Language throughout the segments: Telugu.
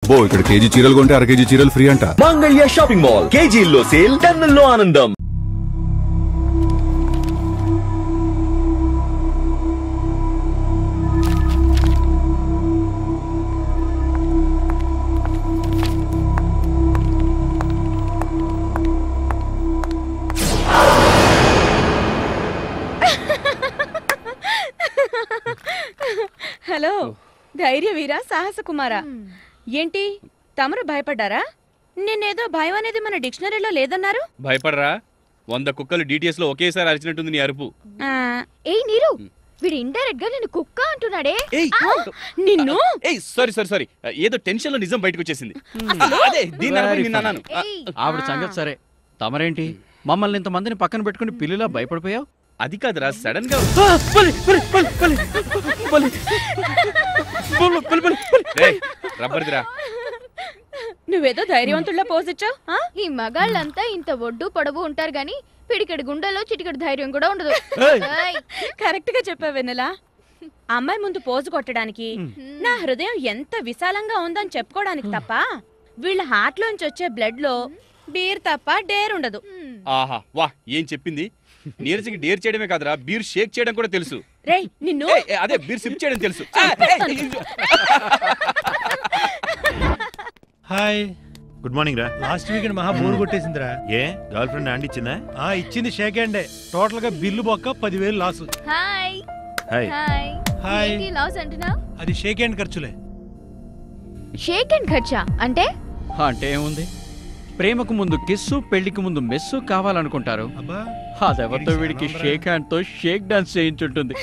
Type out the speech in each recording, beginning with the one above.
అబ్బో ఇక్కడ కేజీ చీరలు కొంటే అర కేజీ చీరలు ఫ్రీ అంట. మంగళ్య షాపింగ్ మాల్, కేజీల్లో సేల్, టన్నుల్లో ఆనందం. హలో, ధైర్య వీరా, సాహస కుమారా. ఏంటి తమరు భయపడ్డారా? నిన్నేదో భయం అనేది మన డిక్షనరీలో లేదన్నారు. భయపడరా? 100 కుక్కలు డిటిఎస్ లో ఒకేసారి అరిచినట్టుంది నీ అరుపు. ఏయ్ నీరు, వీడు ఇండైరెక్ట్ గా నిన్ను కుక్క అంటున్నాడే. నిన్ను సారీ ఏదో టెన్షన్ లో నిజం బయటకు వచ్చేసింది. అదే దీని అరుపు నిన్ను అన్నాను. ఆవిడ సంగతి సరే, తమరేంటి మమ్మల్ని ఇంతమందిని పక్కన పెట్టుకుని పిల్లిలా భయపడిపోయావు? అది కాదురా, సడన్ గా రబ్బర్దిరా. నువ్వేదో ధైర్యవంతుల్లా పోసిచ్చావు. ఈ మగాళ్ళంతా ఇంత ఒడ్డు పొడవు ఉంటారు గాని పిడికెడు గుండెలో చిటికెడు ధైర్యం కూడా ఉండదు. కరెక్ట్ గా చెప్పావు వెన్నెలా. అమ్మాయి ముందు పోజు కొట్టడానికి నా హృదయం ఎంత విశాలంగా ఉందని చెప్పుకోవడానికి తప్ప వీళ్ళ హార్ట్ లోంచి వచ్చే బ్లడ్ లో బీర్ తప్ప డేర్ ఉండదు. ఆహా వా, ఏం చెప్పింది! నీరజకి డేర్ చేయడమే కాదురా, బీర్ షేక్ చేయడం కూడా తెలుసు. రేయ్ నిన్ను, అదే బీర్ సిప్ చేయడం తెలుసు. హాయ్, గుడ్ మార్నింగ్ రా. లాస్ట్ వీకెండ్ మహా బోర్ కొట్టేసిందిరా. ఏ గర్ల్ ఫ్రెండ్ హ్యాండ్ ఇచ్చిందా? ఇచ్చింది షేక్ హ్యాండే. టోటల్ గా బిల్లు బొక్క 10,000 loss. Hi hi hi hi. ఏంటి లాస్ అంటున్నా? అది షేక్ హ్యాండ్ ఖర్చులే. షేక్ అండ్ ఖర్చా అంటే? అంటే ఏముంది, ప్రేమకు ముందు కిస్సు, పెళ్లికి ముందు మెస్సు కావాలనుకుంటారు. అబ్బా, అదెవరితో వీడికి షేక్ హ్యాండ్ తో షేక్ డాన్స్ చేయించుంటుంది.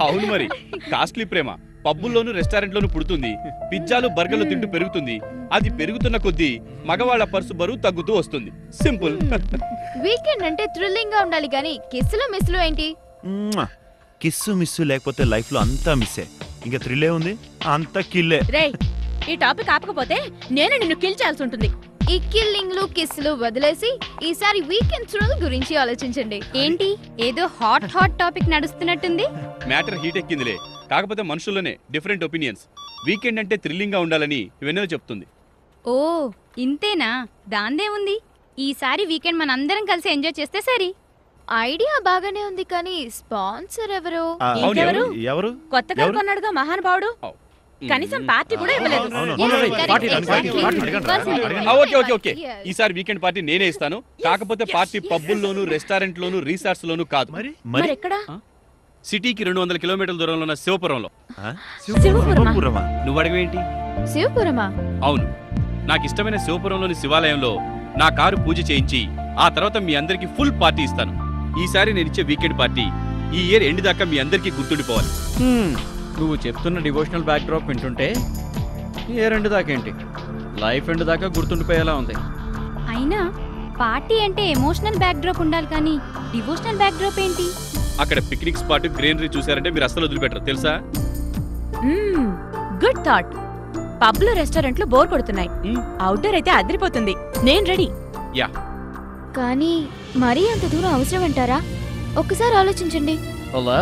అవును మరి, కాస్ట్లీ ప్రేమ పబ్బుల్లోను రెస్టారెంట్ లోను పుడుతుంది. పిజ్జాలు బర్గర్లు తింటూ పెరుగుతుంది. అది పెరుగుతున్న కొద్దీ మగవాళ్ళ పర్సు బరువు తగ్గుతూ వస్తుంది. సింపుల్. వీకెండ్ అంటే థ్రిల్లింగ్ గా ఉండాలి గానీ కిస్సులు మిస్సులు ఏంటి? కిస్సు మిస్సు లేకపోతే లైఫ్ లో అంతా మిస్సే. ఇంకా థ్రిల్లే ఉంది, అంతా కిల్లే. రేయ్ ఈ టాపిక్ ఆపకపోతే నేను నిన్ను కిల్ చేయాల్సి ఉంటుంది. ఈ కిల్లింగ్లు కిస్సులు వదిలేసి ఈసారి వీకెండ్ థ్రిల్ గురించి ఆలోచించండి. ఏంటి ఏదో హాట్ టాపిక్ నడుస్తున్నట్టుంది? మ్యాటర్ హీట్ ఎక్కిందిలే, కాకపోతే మనుషుల్లోనే డిఫరెంట్ ఒపీనియన్స్. వీకెండ్ అంటే థ్రిల్లింగ్ గా ఉండాలని వెన్నెల చెప్తుంది. ఓ ఇంతేనా? దాందే ఉంది. ఈసారి వీకెండ్ మనందరం కలిసి ఎంజాయ్ చేస్తే సరి. ఐడియా బాగానే ఉంది కానీ స్పాన్సర్ ఎవరు? ఇంకెవరు? ఎవరు? కొత్తగా కొన్నాడుగా మహానుభావుడు. కనీసం పార్టీ కూడా ఇవ్వలేదు. ఓకే, ఈసారి వీకెండ్ పార్టీ నేనే ఇస్తాను. కాకపోతే పార్టీ పబ్బుల్లోను, రెస్టారెంట్ లోను, రిసార్ట్స్ లోను కాదు. మరి ఎక్కడ? సిటీకి 200 కిలోమీటర్ల దూరంలో ఉన్న శివపురంలో. శివపురమా? నువ్వు అడగవేంటి? శివపురమా? అవును, నాకు ఇష్టమైన శివపురంలోని శివాలయంలో నా కారు పూజ చేయించి ఆ తర్వాత మీ అందరికి ఫుల్ పార్టీ ఇస్తాను. ఈసారి నేను ఇచ్చే వీకెండ్ పార్టీ ఈ ఇయర్ ఎండ్ దాకా మీ అందరికీ గుర్తుండిపోవాలి. నువ్వు చెప్తున్న డివోషనల్ బ్యాక్ డ్రాప్ వింటుంటే ఏ రెండు దాకేంటి, లైఫ్ ఎండ్ దాకా గుర్తుండిపోయేలా ఉంది. అయినా పార్టీ అంటే ఎమోషనల్ బ్యాక్ డ్రాప్ ఉండాలి కానీ డివోషనల్ బ్యాక్ డ్రాప్ ఏంటి? అక్కడ పిక్నిక్ స్పాట్, గ్రీనరీ చూసారంటే మీరు అస్సలు వదిలిపెట్టరు తెలుసా? Good thought. పబ్లు రెస్టారెంట్లు బోర్ కొడుతున్నాయి. అవుట్డోర్ అయితే అదిరిపోతుంది. నేను రెడీ. యా, కానీ మరీ అంత దూరం అవసరం అంటారా? ఒక్కసారి ఆలోచించండి. హలో,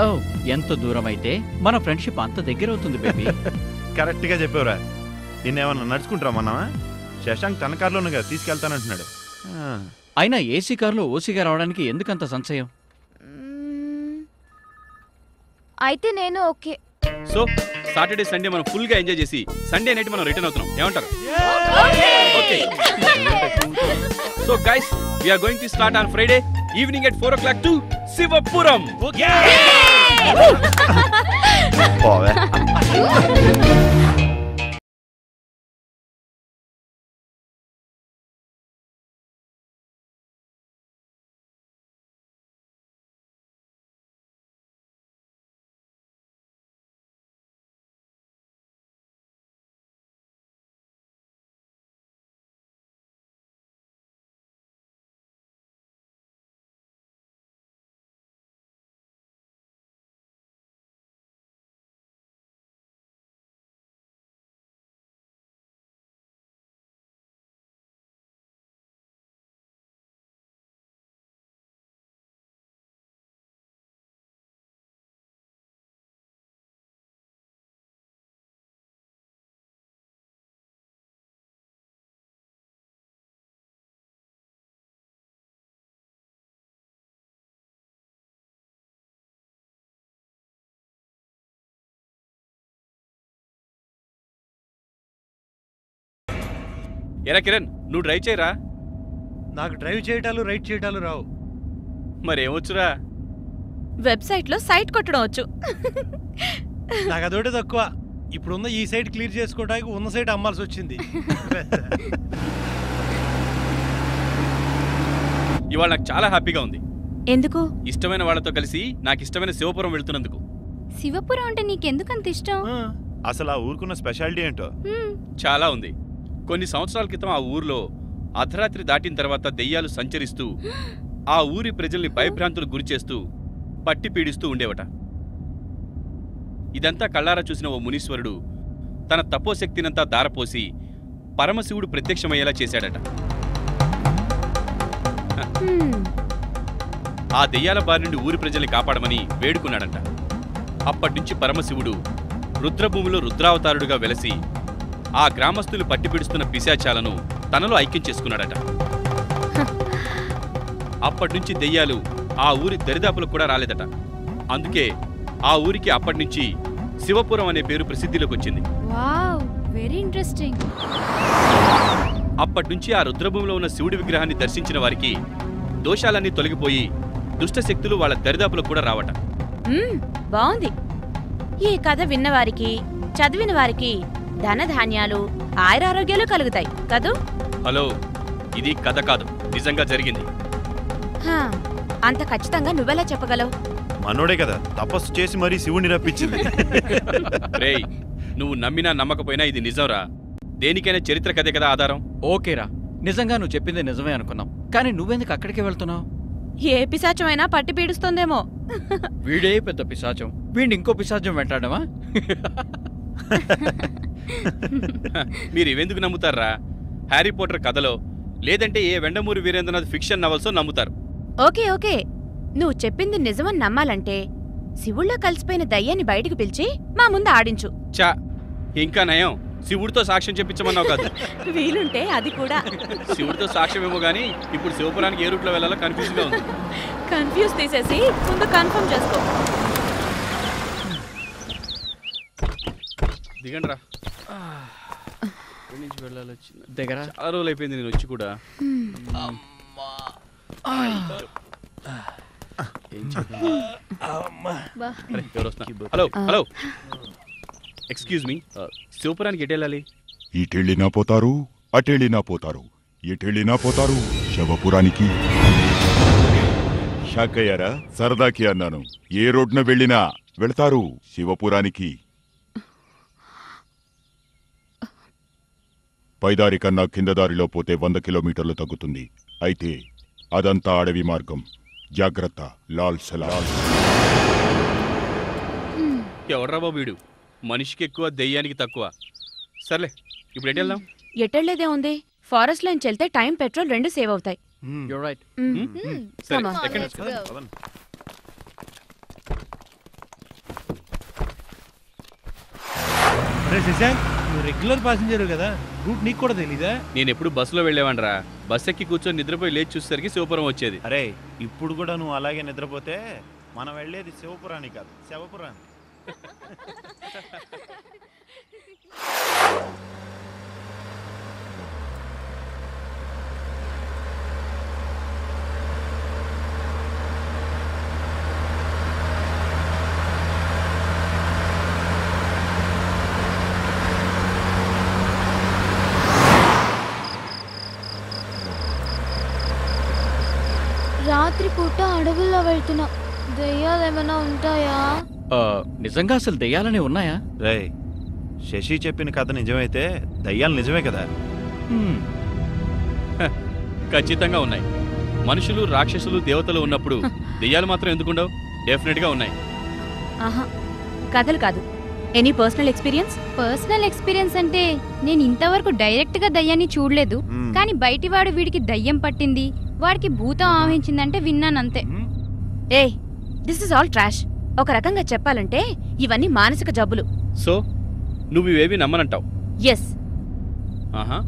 ఎంత దూరం అయితే మన ఫ్రెండ్షిప్ అంత దగ్గర అవుతుంది బేబీ. కరెక్ట్ గా చెప్పావురా. నిన్నేమన్నా నడుచుకుంటారా మనమా? శశాంక్ తన కార్లోనే కదా తీసుకెళ్తానంటున్నాడు. అయినా ఏసీ కార్లో ఓసీగా రావడానికి ఎందుకంత సంశయం? అయితే నేను ఓకే. సో సాటర్డే సండే మనం ఫుల్ గా ఎంజాయ్ చేసి సండే నైట్ మనం రిటర్న్ అవుతున్నాం. ఏమంటారు? Okay. So guys, we are going to start on Friday evening at 4 o'clock to Sivapuram. ఎరా కిరణ్, నువ్వు డ్రైవ్ చేయరా? నాకు డ్రైవ్ చేయటాలు రైడ్ చేయటాలు రావు. మరేమొచ్చురా? వెబ్సైట్లో సైట్ కొట్టడం వచ్చు. నాకు అదొకటి తక్కువ. ఇప్పుడున్న ఈ సైట్ క్లియర్ చేసుకోవడానికి ఉన్న సైట్ అమ్మాల్సి వచ్చింది. ఇవాళ నాకు చాలా హ్యాపీగా ఉంది. ఎందుకు? ఇష్టమైన వాళ్ళతో కలిసి నాకు ఇష్టమైన శివపురం వెళ్తున్నందుకు. శివపురం అంటే నీకెందుకంత ఇష్టం? అసలు ఆ ఊరుకున్న స్పెషాలిటీ ఏంటో? చాలా ఉంది. కొన్ని సంవత్సరాల క్రితం ఆ ఊర్లో అర్ధరాత్రి దాటిన తర్వాత దెయ్యాలు సంచరిస్తూ ఆ ఊరి ప్రజల్ని భయభ్రాంతులకు గురిచేస్తూ పట్టి పీడిస్తూ ఉండేవట. ఇదంతా కళ్ళారా చూసిన ఓ మునీశ్వరుడు తన తపోశక్తినంతా దారపోసి పరమశివుడు ప్రత్యక్షమయ్యేలా చేశాడట. ఆ దెయ్యాల బారి నుండి ఊరి ప్రజల్ని కాపాడమని వేడుకున్నాడంట. అప్పటినుంచి పరమశివుడు రుద్రభూమిలో రుద్రావతారుడుగా వెలసి ఆ గ్రామస్తులు పట్టిపిడుస్తున్న పిశాచాలను తనలో ఐక్యం చేసుకున్నాడట. అప్పటినుంచి దెయ్యాలు ఆ ఊరి దరిదాపులకు కూడా రాలేదట. అందుకే ఆ ఊరికి అప్పటినుంచి శివపురం అనే పేరు ప్రసిద్ధిలోకి వచ్చింది. Wow, very interesting. అప్పటినుంచి ఆ రుద్రభూమిలో ఉన్న శివుడి విగ్రహాన్ని దర్శించిన వారికి దోషాలన్నీ తొలగిపోయి దుష్టశక్తులు వాళ్ళ దరిదాపులకు కూడా రావట. బాగుంది. ఈ కథ విన్నవారికి, చదివిన వారికి ధనధాన్యాలు, ఆయురారోగ్యాలు కలుగుతాయి కదూ? హలో, ఇది కథ కాదు, నిజంగా జరిగింది. అంత ఖచ్చితంగా నువ్వెలా చెప్పగలవు? మనోడే కదా తపస్సు చేసి మరీ శివుని రప్పించింది. రేయ్, నువ్వు నమ్మినా నమ్మకపోయినా ఇది నిజంరా. దేనికైనా చరిత్ర కథే కదా ఆధారం. ఓకేరా, నిజంగా నువ్వు చెప్పింది నిజమే అనుకున్నాం. కానీ నువ్వెందుకు అక్కడికి వెళ్తున్నావు? ఏ పిశాచమైనా పట్టి పీడుస్తుందేమో. వీడే పెద్ద పిశాచం, వీడిని ఇంకో పిశాచం వెంటాడమా? మీరు ఇవెందుకు నమ్ముతారా? హ్యారీ పోటర్ కథలో లేదంటే ఏ వెండమూరి వీరేంద్రనాథ్ ఫిక్షన్ నవల్సో నమ్ముతారు. ఓకే ఓకే, నువ్వు చెప్పింది నిజమని నమ్మాలంటే శివుళ్ళో కలిసిపోయిన దయ్యాన్ని బయటికి పిలిచి మా ముందు ఆడించు. చా, ఇంకా నయం శివుడితో సాక్ష్యం చెప్పించమన్నావు కాదు. వీలుంటే అది కూడా. శివుడితో సాక్ష్యం ఏమో గానీ ఇప్పుడు శివపురానికి ఏ రూట్లో వెళ్ళాలో కన్ఫ్యూజ్ గా ఉంది. కన్ఫ్యూజ్ తీసేసి ముందు కన్ఫర్మ్ చేసుకో. దిగండ్రా. ఎక్కడి నుంచి వెళ్ళాలి? దగ్గర చాలా రోజులు అయిపోయింది నేను వచ్చి కూడా. హలో హలో, ఎక్స్క్యూజ్ మీ, శివపురానికి ఎటు వెళ్ళాలి? ఇటెళ్ళినా పోతారు, అటెళ్ళినా పోతారు, ఎటెళ్ళినా పోతారు శవపురానికి. షాక్ అయ్యారా? సరదాకి అన్నాను. ఏ రోడ్న వెళ్ళినా వెళతారు శివపురానికి. పైదారి కన్నా కింద దారిలో పోతే 100 కిలోమీటర్లు తగ్గుతుంది. అయితే అదంతా అడవి మార్గం. జాగ్రత్త. లాల్ సలాల్. ఎవడ్రా బాబు వీడు? మనిషికి ఎక్కువ, దెయ్యానికి తక్కువ. సర్లే, ఇప్పుడు ఎటు వెళ్దాం? ఎటెళ్లేదే ఉంది. ఫారెస్ట్ లైన్ వెళ్తే టైం, పెట్రోల్ రెండు సేవ్ అవుతాయి. You're right. సరే, Come on. ఎక్కండి. Let's go. అరే శశాంక్, నువ్వు రెగ్యులర్ ప్యాసింజర్ కదా, రూట్ నీకు కూడా తెలీదా? నేను ఎప్పుడు బస్సులో వెళ్ళేవాడ్రా. బస్ ఎక్కి కూర్చొని నిద్రపోయి లేచి చూసేసరికి శివపురం వచ్చేది. అరే, ఇప్పుడు కూడా నువ్వు అలాగే నిద్రపోతే మనం వెళ్ళేది శివపురానికి కాదు, శవపురానికి. రాత్రిపూట అడవుల్లో వెళ్తున్నా. దెయ్యాలు ఏమైనా ఉంటాయా? నిజంగా అసలు దెయ్యాలనే ఉన్నాయా? రే, శశి చెప్పిన కథ నిజమైతే దయ్యాలు నిజమే కదా? ఖచ్చితంగా ఉన్నాయి. మనుషులు, రాక్షసులు, దేవతలు ఉన్నప్పుడు దెయ్యాలు మాత్రం ఎందుకుండవు? డెఫినెట్ గా ఉన్నాయి. ఆహా, కథలు కాదు. Any personal experience? Personal experience అంటే నేను ఇంతవరకు డైరెక్ట్ గా దయ్యాన్ని చూడలేదు. కానీ బయటివాడు వీడికి దయ్యం పట్టింది, వాడికి భూతం ఆవహించిందంటే విన్నానంతే. ఏ, దిస్ ఇస్ ఆల్ ట్రాష్. ఒక రకంగా చెప్పాలంటే ఇవన్నీ మానసిక జబ్బులు. సో నువ్వు ఇవేవి నమ్మనంటావు? ఎస్. ఆహా,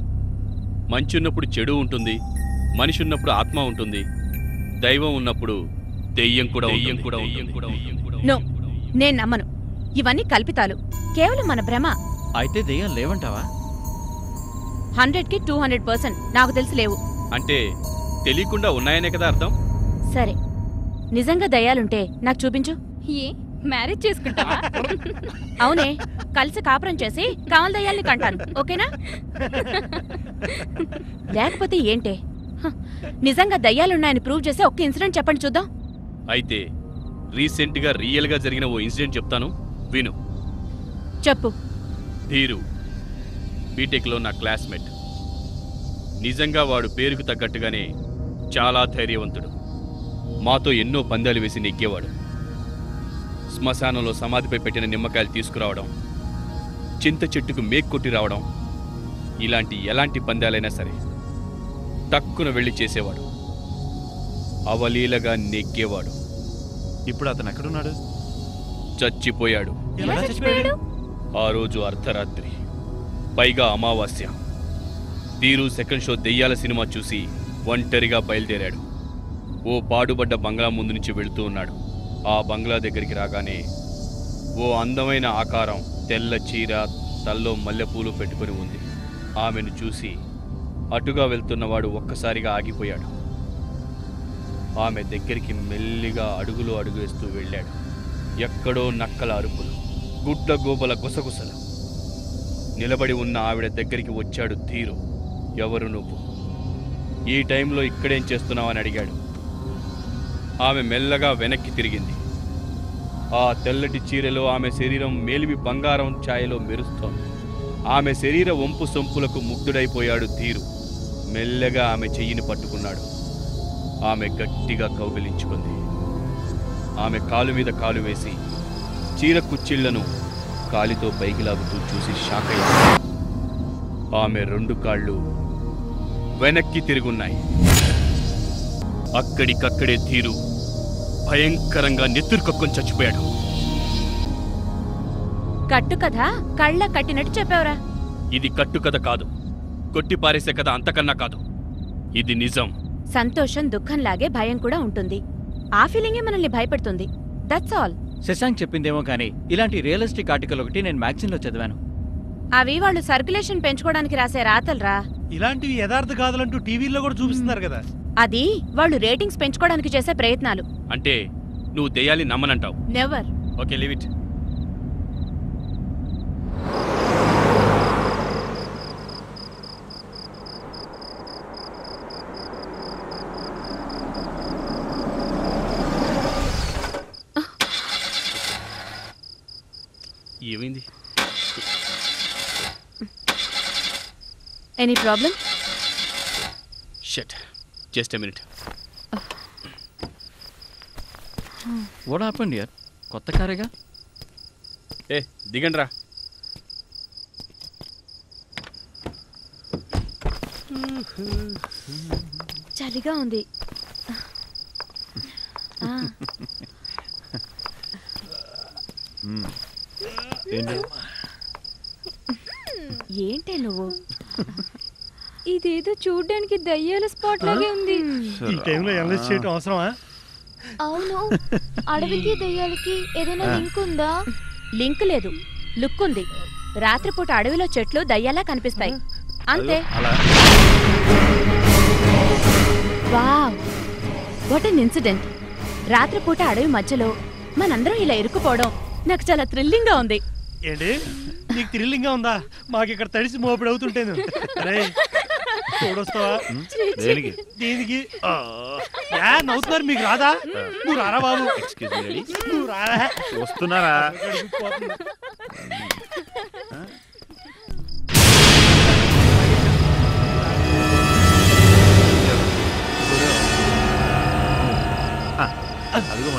మంచి ఉన్నప్పుడు చెడు ఉంటుంది, మనిషి ఉన్నప్పుడు ఆత్మ ఉంటుంది, దైవం ఉన్నప్పుడు దెయ్యం కూడా. నో, నేను నమ్మను. ఇవన్నీ కల్పితాలు, కేవలం మన భ్రమ. అయితే దెయ్యం లేవంటావా? 100కి 200%. నాకు తెలిసి లేవు. అంటే తెలియకుండా ఉన్నాయనే కదా అర్థం. సరే, నిజంగా దయ్యాలుంటే నాకు చూపించు. ఏ మ్యారేజ్ చేసుకుంటావా? అవునే, కలిసి కాపురం చేసి కావల దయ్యాల్ని కంటాను. ఓకేనా? లేకపోతే ఏంటే? నిజంగా దయ్యాలున్నాయని ప్రూవ్ చేసి ఒక్క ఇన్సిడెంట్ చెప్పండి చూద్దాం. అయితే రీసెంట్ గా రియల్ గా జరిగిన ఓ ఇన్సిడెంట్ చెప్తాను, విను. చెప్పు. ధీరు బీటెక్ లో నా క్లాస్మేట్. నిజంగా వాడు పేరుకు తగ్గట్టుగానే చాలా ధైర్యవంతుడు. మాతో ఎన్నో పందాలు వేసి నెగ్గేవాడు. శ్మశానంలో సమాధిపై పెట్టిన నిమ్మకాయలు తీసుకురావడం, చింత చెట్టుకు మేక్ కొట్టి రావడం, ఇలాంటి ఎలాంటి పందాలైనా సరే టక్కున వెళ్ళి చేసేవాడు. అవలీలగా నెగ్గేవాడు. ఇప్పుడు అతను ఎక్కడున్నాడు? చచ్చిపోయాడు. ఆ రోజు అర్ధరాత్రి, పైగా అమావాస్య. ధీరు సెకండ్ షో దెయ్యాల సినిమా చూసి ఒంటరిగా బయలుదేరాడు. ఓ పాడుబడ్డ బంగ్లా ముందు నుంచి వెళుతూ ఉన్నాడు. ఆ బంగ్లా దగ్గరికి రాగానే ఓ అందమైన ఆకారం, తెల్ల చీర, తల్లో మల్లెపూలు పెట్టుకుని ఉంది. ఆమెను చూసి అటుగా వెళ్తున్నవాడు ఒక్కసారిగా ఆగిపోయాడు. ఆమె దగ్గరికి మెల్లిగా అడుగులు అడుగు వేస్తూ వెళ్ళాడు. ఎక్కడో నక్కల అరుపులు, గుడ్ల గోబల గుసగుసలు. నిలబడి ఉన్న ఆవిడ దగ్గరికి వచ్చాడు ధీరు. ఎవరు నువ్వు? ఈ టైంలో ఇక్కడేం చేస్తున్నావని అడిగాడు. ఆమె మెల్లగా వెనక్కి తిరిగింది. ఆ తెల్లటి చీరలో ఆమె శరీరం మేలిమి బంగారం ఛాయలో మెరుస్తోంది. ఆమె శరీర వంపు సొంపులకు ముగ్ధుడైపోయాడు ధీరు. మెల్లగా ఆమె చెయ్యిని పట్టుకున్నాడు. ఆమె గట్టిగా కౌగిలించుకుంది. ఆమె కాలు మీద కాలు వేసి చీర కుచ్చిళ్లను కాలితో పైకి లాగుతూ చూసి షాక్ అయ్యాడు. ఆమె రెండు కాళ్ళు వెనక్కి తిరుగున్నాయి. అక్కడికక్కడే ధీరు భయంకరంగా నెత్తురుకొక్కుని చచ్చిపోయాడు. కట్టుకథ కళ్ళ కట్టినట్టు చెప్పావురా. ఇది కట్టుకథ కాదు, కొట్టి పారేసే కథ అంతకన్నా కాదు. ఇది నిజం. సంతోషం దుఃఖంలాగే భయం కూడా ఉంటుంది. ఆ ఫీలింగే మనల్ని భయపెడుతుంది. That's all. శశాంక్ చెప్పిందేమో కానీ ఇలాంటి రియలిస్టిక్ ఆర్టికల్ ఒకటి నేను మ్యాగజైన్లో చదివాను. అవి వాళ్ళు సర్క్యులేషన్ పెంచుకోవడానికి రాసే రాతలరా. ఇలాంటివి యథార్థ కాదులంటూ టీవీల్లో కూడా చూపిస్తున్నారు కదా. అది వాళ్ళు రేటింగ్స్ పెంచుకోవడానికి చేసే ప్రయత్నాలు. అంటే నువ్వు దెయ్యాలి నమ్మనంటావు? నెవర్. Okay, leave it. ఏమైంది? Any problem? Shut, just a minute. What happened here? కొత్త కారేగా. ఏ దిగండ్రా. చలిగా ఉంది. ఏంటే నువ్వు? ఇదేదో చూడ్డానికి దయ్యాల స్పాట్ లాగే ఉంది. ఈ టైంలో ఎనలైజ్ చేయడం అవసరమా? అవును, అడవికి దయ్యాలకి ఏదైనా లింక్ ఉందా? లింక్ లేదు, లుక్ ఉంది. రాత్రిపూట అడవిలో చెట్లు దయ్యాలా కనిపిస్తాయి, అంతే. Wow, what an incident. రాత్రిపూట అడవి మధ్యలో మనందరం ఇలా ఇరుక్కుపోవడం నాకు చాలా థ్రిల్లింగ్ గా ఉంది. ఏంటి నీకు థ్రిల్లింగ్ గా ఉందా? మాకు ఇక్కడ తడిసి మోపిడి అవుతుంటేను. చూడొస్తావా? దీనికి నవ్వుతున్నారు, మీకు రాదా? నువ్వు రారా బాబు. నువ్వు రారా? వస్తున్నారా? అదిగో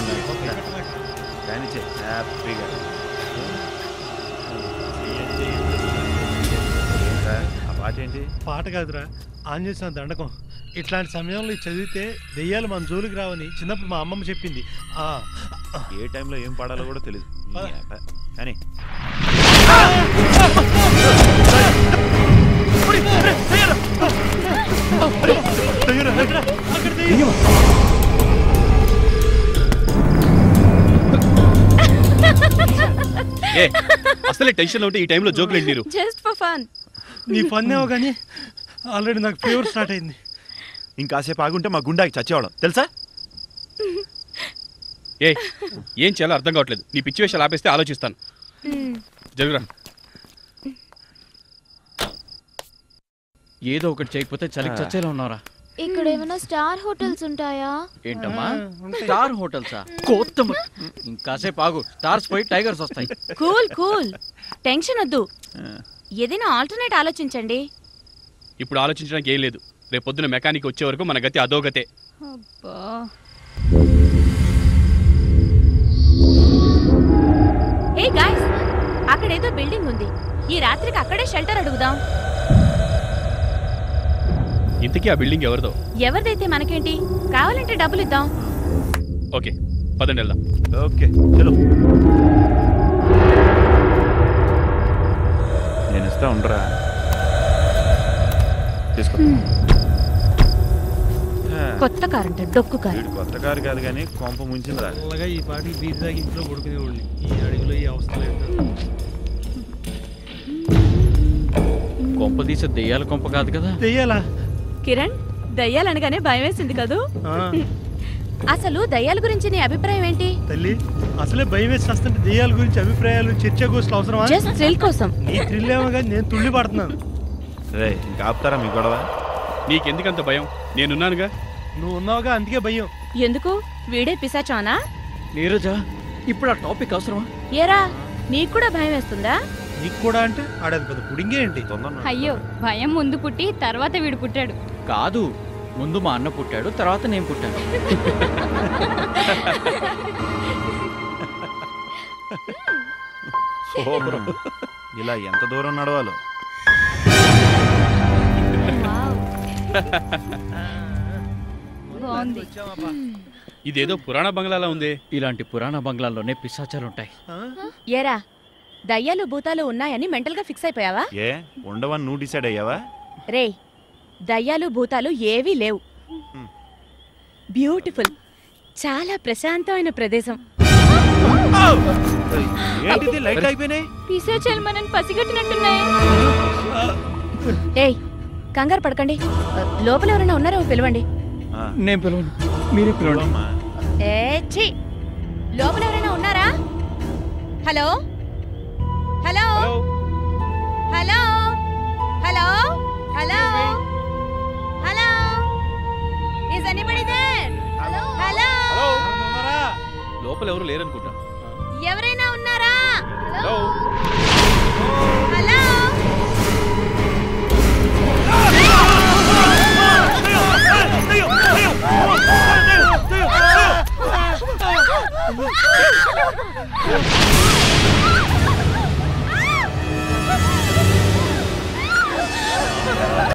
హ్యాపీగా పాట ఏంటి? పాట కాదురా, ఆంజనేయ స్వామి దండకం. ఇట్లాంటి సమయంలో చదివితే దెయ్యాలు మన జోలికి రావని చిన్నప్పుడు మా అమ్మమ్మ చెప్పింది. ఏ టైంలో ఏం పాడాలో కూడా తెలియదు కానీ అసలే టెన్షన్ ఉంటే ఈ టైంలో జోకులు ఏంటి? Just for fun. నీ పన్నేమో కానీ ఆల్రెడీ నాకు ఫీవర్ స్టార్ట్ అయింది. ఇంకాసేపు ఆగుంటే మా గుండాకి చచ్చేవాళ్ళం తెలుసా? ఏం చేయాలో అర్థం కావట్లేదు. నీ పిచ్చి వేషాలు ఆపేస్తే ఆలోచిస్తాను. జరుగురా. ఏదో ఒకటి చేయకపోతే చలికి చచ్చేలా ఉన్నారా? ఇక్కడ ఏమైనా స్టార్ హోటల్స్ ఉంటాయా? ఏంటమ్మా స్టార్ హోటల్సా? కొత్త ఇంకాసేపు ఆగు, స్టార్స్ పోయి టైగర్స్ వస్తాయి. కూల్ కూల్, టెన్షన్ వద్దు. ఏదైనా ఆల్టర్నేట్ ఆలోచించండి. ఇప్పుడు ఆలోచించడానికి ఏం లేదు. రేపు పొద్దున మెకానిక్ వచ్చే వరకు మన గతి అదోగతే. ఏ గాయ్స్, అక్కడేదో బిల్డింగ్ ఉంది. ఈ రాత్రికి అక్కడే షెల్టర్ అడుగుదాం. ఇంతకీ ఆ బిల్డింగ్ ఎవరిదో? ఎవరిదైతే మనకేంటి, కావాలంటే డబ్బులు ఇద్దాం. ఓకే పదండి వెళ్దాం. ఓకే చలో. నేను ఇస్తా ఉండరా, తీసుకో. కొత్త కారు అంటే డొక్కు కారు. కొత్త కారు కాదు కానీ కొంప ముంచిందిరా. అలాగా ఈ పాటికి బీర్ దాగి ఇంట్లో పడుకునేవాడిని. ఈ అడుగులో ఈ అవస్థలు ఏంటో. కొంప తీసే దెయ్యాల కొంప కాదు కదా. దెయ్యాలా? కిరణ్, దయ్యాలనగానే భయం వేసింది కదూ. అసలు దయ్యాల గురించి నీ అభిప్రాయం ఏంటి? తల్లి, అసలే భయం వేసి వస్తుంటే దెయ్యాల గురించి అభిప్రాయాలు చర్చా గోష్ఠులు అవసరమా? జస్ట్ థ్రిల్ కోసం. నీ థ్రిల్ ఏమో కానీ నేను తుళ్ళి పడుతున్నాను. రే ఇంకా ఆపుతారా మీ గొడవ? నీకెందుకంత భయం? నేనున్నానుగా. నువ్వు ఉన్నావుగా, అందుకే భయం. ఎందుకు? వీడే పిశాచానా? నీరజ, ఇప్పుడు ఆ టాపిక్ అవసరమా? ఏరా, నీకు కూడా భయం వేస్తుందా? నీకు కూడా అంటే ఆడది పెద్ద పుడింగే ఏంటి? అయ్యో, భయం ముందు పుట్టి తర్వాత వీడు పుట్టాడు. కాదు, ముందు మా అన్న పుట్టాడు, తర్వాత నేను పుట్టాను. సూపరం. ఇలా ఎంత దూరం నడవాలో. బాగుంది. ఇదేదో పురాణ బంగ్లాలా ఉంది. ఇలాంటి పురాణ బంగ్లాల్లోనే పిశాచాలుంటాయి. ఏరా, దయ్యాలు భూతాలు ఉన్నాయని మెంటల్ గా ఫిక్స్ అయిపోయావా? ఏ ఉండవని నువ్వు డిసైడ్ అయ్యావా? రే, దయ్యాలు భూతాలు ఏవీ లేవు. బ్యూటిఫుల్, చాలా ప్రశాంతమైన ప్రదేశం. ఏంటిది లైట్ అయిపోయినాయి? పిశాచాలు మనని పసిగట్టినట్టున్నాయి. ఏయ్, కంగారు పడకండి. లోపల ఎవరైనా ఉన్నారో పిలవండి. నేను పిలవను, మీరే పిలవండి. ఏ ఛీ, లోపల ఎవరైనా ఉన్నారా? Hello hello hello hello hello hello, is anybody there? Hello hello, లోపల ఎవరు లేరనుకుంటా. ఎవరైనా ఉన్నారా? Hello hello